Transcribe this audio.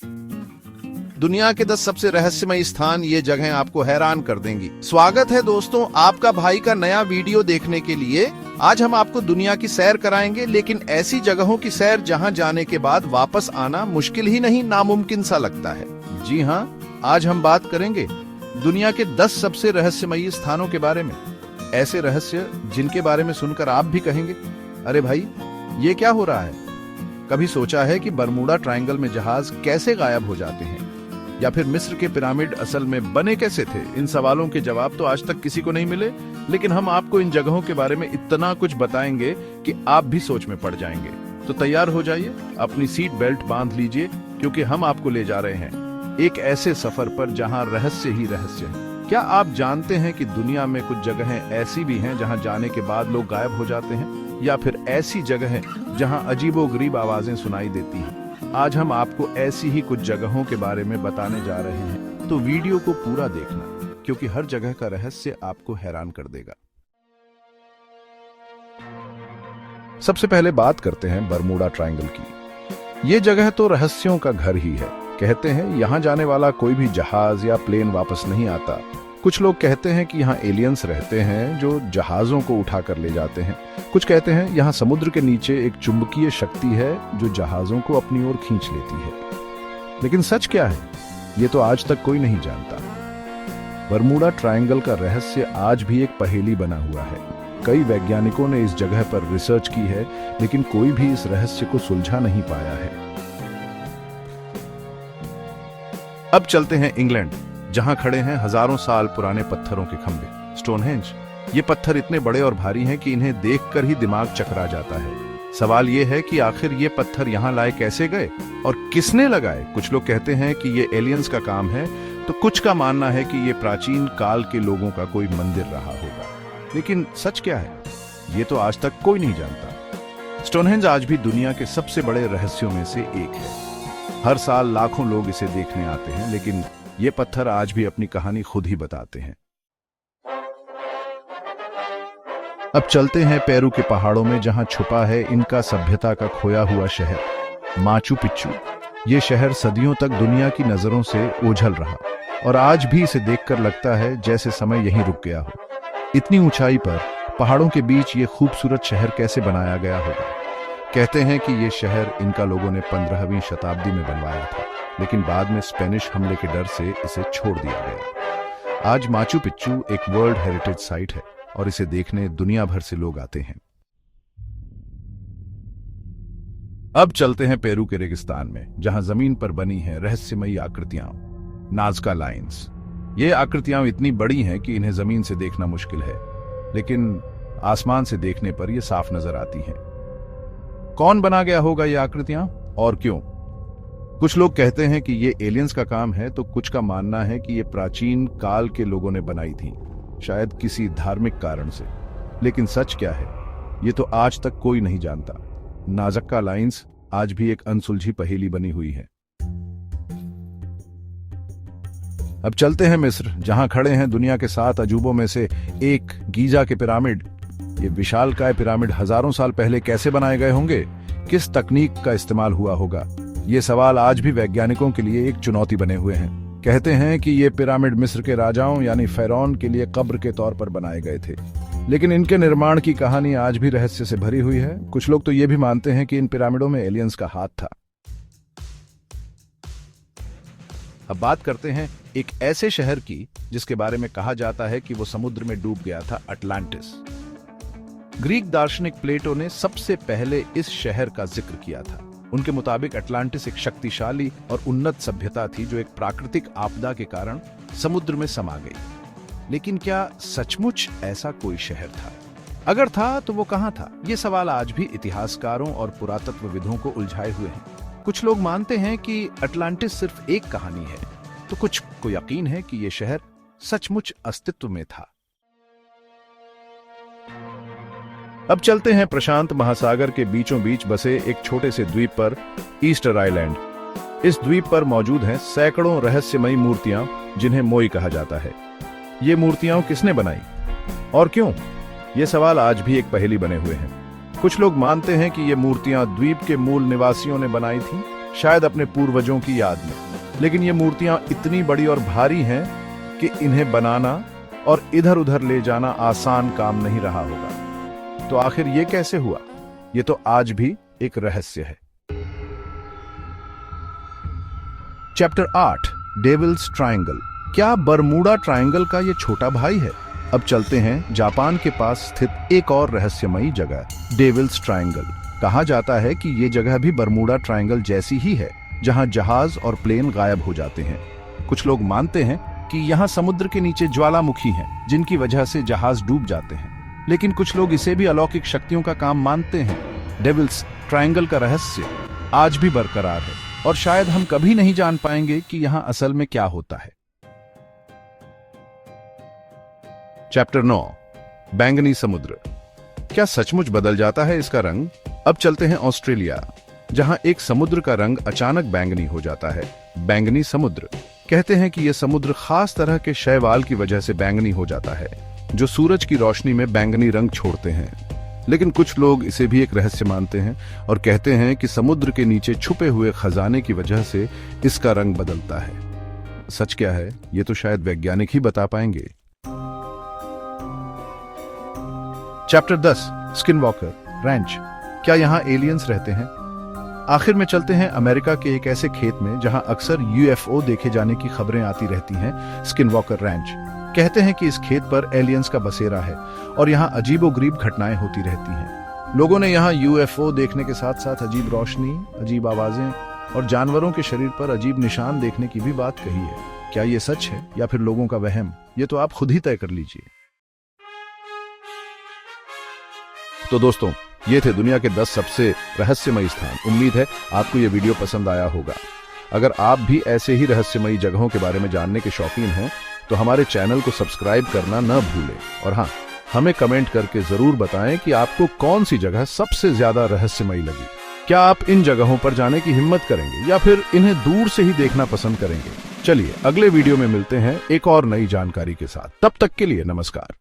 दुनिया के 10 सबसे रहस्यमय स्थान, ये जगहें आपको हैरान कर देंगी। स्वागत है दोस्तों आपका भाई का नया वीडियो देखने के लिए। आज हम आपको दुनिया की सैर कराएंगे, लेकिन ऐसी जगहों की सैर जहां जाने के बाद वापस आना मुश्किल ही नहीं, नामुमकिन सा लगता है। जी हाँ, आज हम बात करेंगे दुनिया के 10 सबसे रहस्यमयी स्थानों के बारे में। ऐसे रहस्य जिनके बारे में सुनकर आप भी कहेंगे, अरे भाई ये क्या हो रहा है। कभी सोचा है कि बरमूडा ट्रायंगल में जहाज कैसे गायब हो जाते हैं, या फिर मिस्र के पिरामिड असल में बने कैसे थे? इन सवालों के जवाब तो आज तक किसी को नहीं मिले, लेकिन हम आपको इन जगहों के बारे में इतना कुछ बताएंगे कि आप भी सोच में पड़ जाएंगे। तो तैयार हो जाइए, अपनी सीट बेल्ट बांध लीजिए, क्योंकि हम आपको ले जा रहे हैं एक ऐसे सफर पर जहां रहस्य ही रहस्य है। क्या आप जानते हैं कि दुनिया में कुछ जगहें ऐसी भी हैं जहां जाने के बाद लोग गायब हो जाते हैं, या फिर ऐसी जगहें जहां अजीबोगरीब आवाजें सुनाई देती हैं? आज हम आपको ऐसी ही कुछ जगहों के बारे में बताने जा रहे हैं, तो वीडियो को पूरा देखना, क्योंकि हर जगह का रहस्य आपको हैरान कर देगा। सबसे पहले बात करते हैं बरमूडा ट्रायंगल की। ये जगह तो रहस्यों का घर ही है। कहते हैं यहां जाने वाला कोई भी जहाज या प्लेन वापस नहीं आता। कुछ लोग कहते हैं कि यहाँ एलियंस रहते हैं जो जहाजों को उठाकर ले जाते हैं। कुछ कहते हैं यहाँ समुद्र के नीचे एक चुंबकीय शक्ति है जो जहाजों को अपनी ओर खींच लेती है। लेकिन सच क्या है, ये तो आज तक कोई नहीं जानता। बरमूडा ट्रायंगल का रहस्य आज भी एक पहेली बना हुआ है। कई वैज्ञानिकों ने इस जगह पर रिसर्च की है, लेकिन कोई भी इस रहस्य को सुलझा नहीं पाया है। अब चलते हैं इंग्लैंड, जहां खड़े हैं हजारों साल पुराने पत्थरों के खंभे, स्टोनहेंज। ये पत्थर इतने बड़े और भारी हैं कि इन्हें देखकर ही दिमाग चकरा जाता है। सवाल ये है कि आखिर ये पत्थर यहाँ लाए कैसे गए और किसने लगाए? कुछ लोग कहते हैं कि ये एलियंस का काम है, तो कुछ का मानना है कि ये प्राचीन काल के लोगों का कोई मंदिर रहा होगा। लेकिन सच क्या है, ये तो आज तक कोई नहीं जानता। स्टोनहेंज आज भी दुनिया के सबसे बड़े रहस्यों में से एक है। हर साल लाखों लोग इसे देखने आते हैं, लेकिन ये पत्थर आज भी अपनी कहानी खुद ही बताते हैं। अब चलते हैं पेरू के पहाड़ों में, जहां छुपा है इनका सभ्यता का खोया हुआ शहर माचू पिच्चू। ये शहर सदियों तक दुनिया की नजरों से ओझल रहा, और आज भी इसे देखकर लगता है जैसे समय यहीं रुक गया हो। इतनी ऊंचाई पर पहाड़ों के बीच ये खूबसूरत शहर कैसे बनाया गया होगा? कहते हैं कि ये शहर इनका लोगों ने 15वीं शताब्दी में बनवाया था, लेकिन बाद में स्पेनिश हमले के डर से इसे छोड़ दिया गया। आज माचू पिच्चू एक वर्ल्ड हेरिटेज साइट है, और इसे देखने दुनिया भर से लोग आते हैं। अब चलते हैं पेरू के रेगिस्तान में, जहां जमीन पर बनी हैं रहस्यमयी आकृतियां, नाज़का लाइन्स। ये आकृतियां इतनी बड़ी हैं कि इन्हें जमीन से देखना मुश्किल है, लेकिन आसमान से देखने पर यह साफ नजर आती हैं। कौन बना गया होगा ये आकृतियां, और क्यों? कुछ लोग कहते हैं कि ये एलियंस का काम है, तो कुछ का मानना है कि ये प्राचीन काल के लोगों ने बनाई थी, शायद किसी धार्मिक कारण से। लेकिन सच क्या है, ये तो आज तक कोई नहीं जानता। नाज़का लाइन्स आज भी एक अनसुलझी पहेली बनी हुई है। अब चलते हैं मिस्र, जहां खड़े हैं दुनिया के 7 अजूबों में से एक, गीजा के पिरामिड। ये विशालकाय पिरामिड हजारों साल पहले कैसे बनाए गए होंगे? किस तकनीक का इस्तेमाल हुआ होगा? ये सवाल आज भी वैज्ञानिकों के लिए एक चुनौती बने हुए हैं। कहते हैं कि ये पिरामिड मिस्र के राजाओं यानी फेरौन के लिए कब्र के तौर पर बनाए गए थे, लेकिन इनके निर्माण की कहानी आज भी रहस्य से भरी हुई है। कुछ लोग तो ये भी मानते हैं कि इन पिरामिडों में एलियंस का हाथ था। अब बात करते हैं एक ऐसे शहर की जिसके बारे में कहा जाता है कि वो समुद्र में डूब गया था, अटलांटिस। ग्रीक दार्शनिक प्लेटो ने सबसे पहले इस शहर का जिक्र किया था। उनके मुताबिक अटलांटिस एक शक्तिशाली और उन्नत सभ्यता थी जो एक प्राकृतिक आपदा के कारण समुद्र में समा गई। लेकिन क्या सचमुच ऐसा कोई शहर था? अगर था तो वो कहां था? ये सवाल आज भी इतिहासकारों और पुरातत्वविदों को उलझाए हुए हैं। कुछ लोग मानते हैं कि अटलांटिस सिर्फ एक कहानी है, तो कुछ को यकीन है कि ये शहर सचमुच अस्तित्व में था। अब चलते हैं प्रशांत महासागर के बीचों बीच बसे एक छोटे से द्वीप पर, ईस्टर आइलैंड। इस द्वीप पर मौजूद हैं सैकड़ों रहस्यमयी मूर्तियां, जिन्हें मोई कहा जाता है। ये मूर्तियां किसने बनाई और क्यों? ये सवाल आज भी एक पहेली बने हुए हैं। कुछ लोग मानते हैं कि ये मूर्तियां द्वीप के मूल निवासियों ने बनाई थीं, शायद अपने पूर्वजों की याद में। लेकिन ये मूर्तियां इतनी बड़ी और भारी हैं कि इन्हें बनाना और इधर उधर ले जाना आसान काम नहीं रहा होगा। तो आखिर ये कैसे हुआ? ये तो आज भी एक रहस्य है। Chapter 8, devil's triangle. क्या बरमूडा ट्रायंगल का ये छोटा भाई है? अब चलते हैं जापान के पास स्थित एक और रहस्यमयी जगह, डेविल्स ट्रायंगल। कहा जाता है कि ये जगह भी बरमूडा ट्रायंगल जैसी ही है, जहां जहाज और प्लेन गायब हो जाते हैं। कुछ लोग मानते हैं कि यहाँ समुद्र के नीचे ज्वालामुखी हैं, जिनकी वजह से जहाज डूब जाते हैं। लेकिन कुछ लोग इसे भी अलौकिक शक्तियों का काम मानते हैं। डेविल्स ट्रायंगल का रहस्य आज भी बरकरार है और शायद हम कभी नहीं जान पाएंगे कि यहाँ असल में क्या होता है। चैप्टर 9, बैंगनी समुद्र। क्या सचमुच बदल जाता है इसका रंग? अब चलते हैं ऑस्ट्रेलिया, जहां एक समुद्र का रंग अचानक बैंगनी हो जाता है। बैंगनी समुद्र। कहते हैं कि यह समुद्र खास तरह के शैवाल की वजह से बैंगनी हो जाता है, जो सूरज की रोशनी में बैंगनी रंग छोड़ते हैं। लेकिन कुछ लोग इसे भी एक रहस्य मानते हैं और कहते हैं कि समुद्र के नीचे छुपे हुए खजाने की वजह से इसका रंग बदलता है। सच क्या है, ये तो शायद वैज्ञानिक ही बता पाएंगे। Chapter 10, Skinwalker Ranch. क्या यहाँ एलियंस रहते हैं? आखिर में चलते हैं अमेरिका के एक ऐसे खेत में जहां अक्सर यूएफओ देखे जाने की खबरें आती रहती हैं, स्किनवॉकर रैंच। कहते हैं कि इस खेत पर एलियंस का बसेरा है और यहाँ अजीबोगरीब घटनाएं होती रहती हैं। लोगों ने यहाँ यूएफओ देखने के साथ साथ अजीब रोशनी, अजीब आवाजें और जानवरों के शरीर पर अजीब निशान देखने की भी बात कही है। क्या ये सच है या फिर लोगों का वहम? ये तो आप खुद ही तय कर लीजिए। तो दोस्तों, ये थे दुनिया के 10 सबसे रहस्यमयी स्थान। उम्मीद है आपको ये वीडियो पसंद आया होगा। अगर आप भी ऐसे ही रहस्यमयी जगहों के बारे में जानने के शौकीन हैं तो हमारे चैनल को सब्सक्राइब करना न भूलें। और हाँ, हमें कमेंट करके जरूर बताएं कि आपको कौन सी जगह सबसे ज्यादा रहस्यमयी लगी। क्या आप इन जगहों पर जाने की हिम्मत करेंगे या फिर इन्हें दूर से ही देखना पसंद करेंगे? चलिए अगले वीडियो में मिलते हैं एक और नई जानकारी के साथ। तब तक के लिए नमस्कार।